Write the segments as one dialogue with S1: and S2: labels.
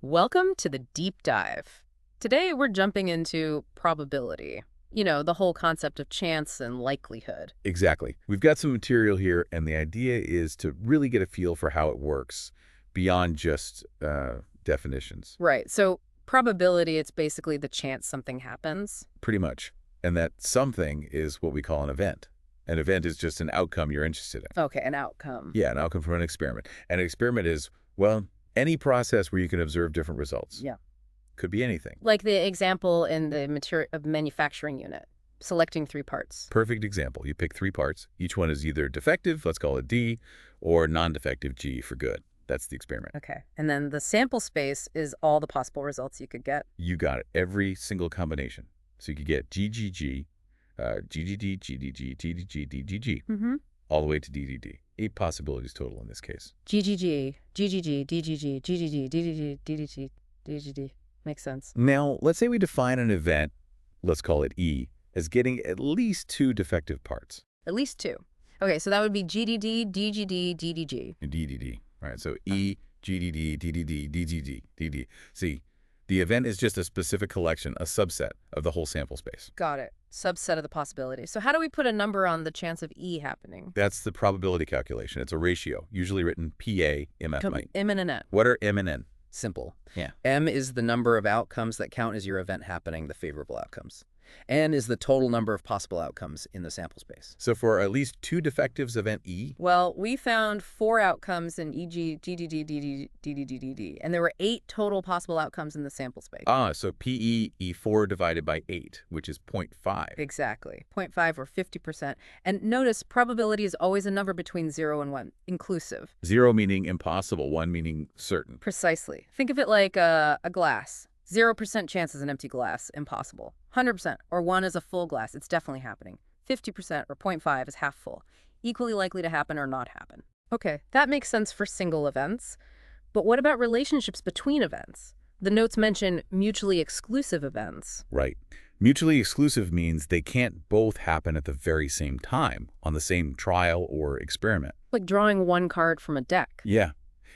S1: Welcome to the deep dive. Today we're jumping into probability. The whole concept of chance and likelihood.
S2: Exactly. We've got some material here, and the idea is to really get a feel for how it works beyond just definitions.
S1: Right. So probability, it's basically the chance something happens.
S2: Pretty much. And that something is what we call an event. An event is just an outcome you're interested in.
S1: Okay, an outcome.
S2: Yeah, an outcome from an experiment. And an experiment is, well, any process where you can observe different results.
S1: Yeah.
S2: Could be anything.
S1: Like the example in the material of manufacturing unit, selecting 3 parts.
S2: Perfect example. You pick 3 parts. Each one is either defective, let's call it D, or non-defective, G for good. That's the experiment.
S1: Okay. And then the sample space is all the possible results you could get.
S2: You got it. Every single combination. So you could get GGG, GGD, GDG, TDG, DGG, all the way to DDD. 8 possibilities total in this case.
S1: GGG, GGG, DGG, GGG, DDG, DDG, DGD. Makes sense.
S2: Now, let's say we define an event, let's call it E, as getting at least 2 defective parts.
S1: At least 2. Okay, so that would be GDD, DGD, DDG.
S2: DDD. All right, so E, GDD, DDD, DGD, DD. See, the event is just a specific collection, a subset of the whole sample space.
S1: Got it. Subset of the possibilities. So how do we put a number on the chance of E happening?
S2: That's the probability calculation. It's a ratio, usually written PA, MF.
S1: M and an N.
S2: What are M and N?
S3: Simple.
S2: Yeah.
S3: M is the number of outcomes that count as your event happening, the favorable outcomes. N is the total number of possible outcomes in the sample space.
S2: So for at least 2 defectives, event E?
S1: Well, we found 4 outcomes in EG, GDD, DDD, DDD, and there were 8 total possible outcomes in the sample space.
S2: So PE, E4 divided by 8, which is 0.5.
S1: Exactly. 0.5 or 50%. And notice probability is always a number between 0 and 1, inclusive.
S2: 0 meaning impossible, 1 meaning certain.
S1: Precisely. Think of it like a glass. 0% chance is an empty glass, impossible. 100% or 1 is a full glass, it's definitely happening. 50% or 0.5 is half full, equally likely to happen or not happen. Okay, that makes sense for single events. But what about relationships between events? The notes mention mutually exclusive events.
S2: Right. Mutually exclusive means they can't both happen at the very same time on the same trial or experiment.
S1: Like drawing one card from a deck.
S2: Yeah.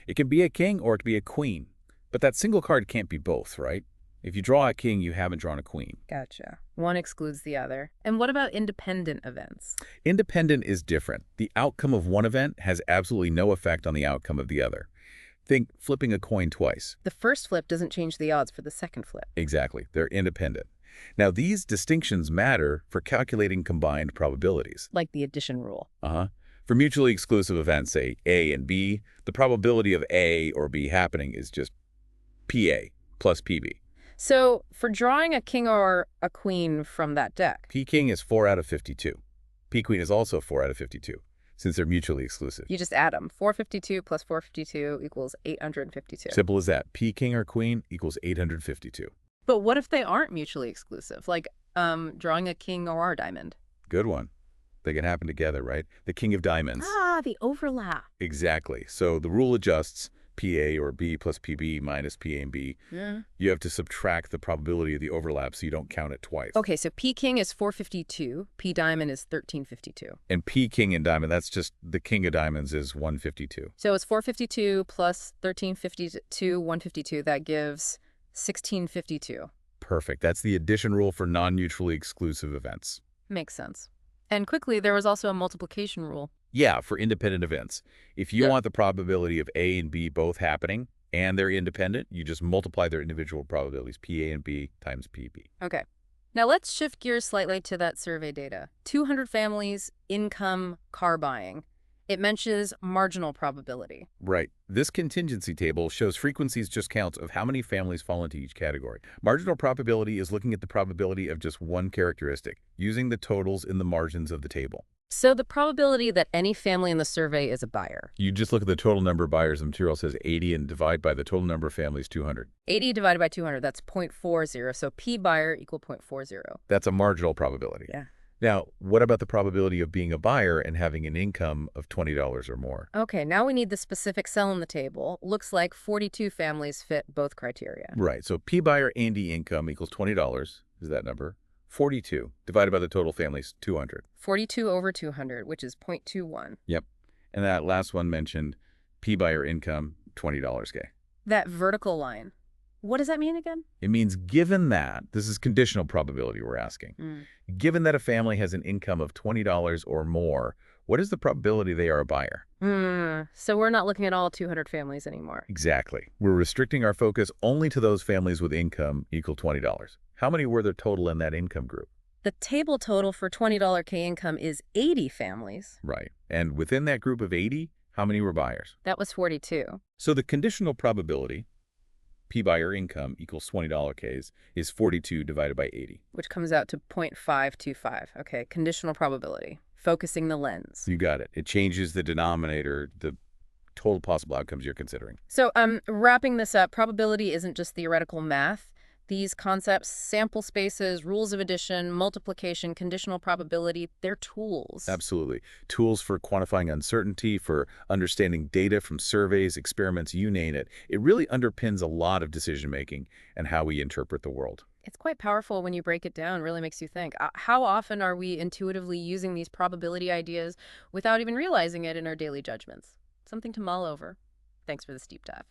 S2: It can be a king or it can be a queen. But that single card can't be both, right? If you draw a king, you haven't drawn a queen.
S1: Gotcha. One excludes the other. And what about independent events?
S2: Independent is different. The outcome of one event has absolutely no effect on the outcome of the other. Think flipping a coin twice.
S1: The first flip doesn't change the odds for the second flip.
S2: Exactly. They're independent. Now, these distinctions matter for calculating combined probabilities.
S1: Like the addition rule.
S2: For mutually exclusive events, say A and B, the probability of A or B happening is just PA plus PB.
S1: So for drawing a king or a queen from that deck.
S2: P-king is 4 out of 52. P-queen is also 4 out of 52, since they're mutually exclusive.
S1: You just add them. 452 plus 452 equals 852.
S2: Simple as that. P-king or queen equals 852.
S1: But what if they aren't mutually exclusive? Like drawing a king or our diamond.
S2: Good one. They can happen together, right? The king of diamonds.
S1: Ah, the overlap.
S2: Exactly. So the rule adjusts. PA or B plus PB minus PA and B.
S1: Yeah.
S2: You have to subtract the probability of the overlap so you don't count it twice.
S1: Okay, so P king is 452, P diamond is 1352.
S2: And P king and diamond, that's just the king of diamonds is 152.
S1: So it's 452 plus 1352, 152. That gives 1652.
S2: Perfect. That's the addition rule for non-mutually exclusive events.
S1: Makes sense. And quickly, there was also a multiplication rule.
S2: Yeah, for independent events. If you want the probability of A and B both happening and they're independent, you just multiply their individual probabilities, PA and B times PB.
S1: Okay. Now let's shift gears slightly to that survey data. 200 families, income, car buying. It mentions marginal probability.
S2: Right. This contingency table shows frequencies just counts of how many families fall into each category. Marginal probability is looking at the probability of just one characteristic, using the totals in the margins of the table.
S1: So the probability that any family in the survey is a buyer.
S2: You just look at the total number of buyers. The material says 80 and divide by the total number of families, 200.
S1: 80 divided by 200, that's 0.40. So P buyer equal 0.40.
S2: That's a marginal probability.
S1: Yeah.
S2: Now, what about the probability of being a buyer and having an income of $20 or more?
S1: Okay, now we need the specific cell in the table. Looks like 42 families fit both criteria.
S2: Right. So P buyer and E income equals $20 is that number. 42 divided by the total families, 200.
S1: 42 over 200, which is 0.21.
S2: Yep. And that last one mentioned P buyer income, $20, gay.
S1: That vertical line. What does that mean again?
S2: It means given that, this is conditional probability we're asking,
S1: Mm.
S2: given that a family has an income of $20 or more, what is the probability they are a buyer?
S1: So we're not looking at all 200 families anymore.
S2: Exactly. We're restricting our focus only to those families with income equal $20. How many were there total in that income group?
S1: The table total for $20 K income is 80 families.
S2: Right. And within that group of 80, how many were buyers?
S1: That was 42.
S2: So the conditional probability, P buyer income equals $20 Ks, is 42 divided by 80.
S1: Which comes out to 0.525. Okay, conditional probability. Focusing the lens.
S2: You got it. It changes the denominator, the total possible outcomes you're considering.
S1: So, wrapping this up, probability isn't just theoretical math. These concepts, sample spaces, rules of addition, multiplication, conditional probability, they're tools.
S2: Absolutely. Tools for quantifying uncertainty, for understanding data from surveys, experiments, you name it. It really underpins a lot of decision-making and how we interpret the world.
S1: It's quite powerful when you break it down, really makes you think. How often are we intuitively using these probability ideas without even realizing it in our daily judgments? Something to mull over. Thanks for this deep dive.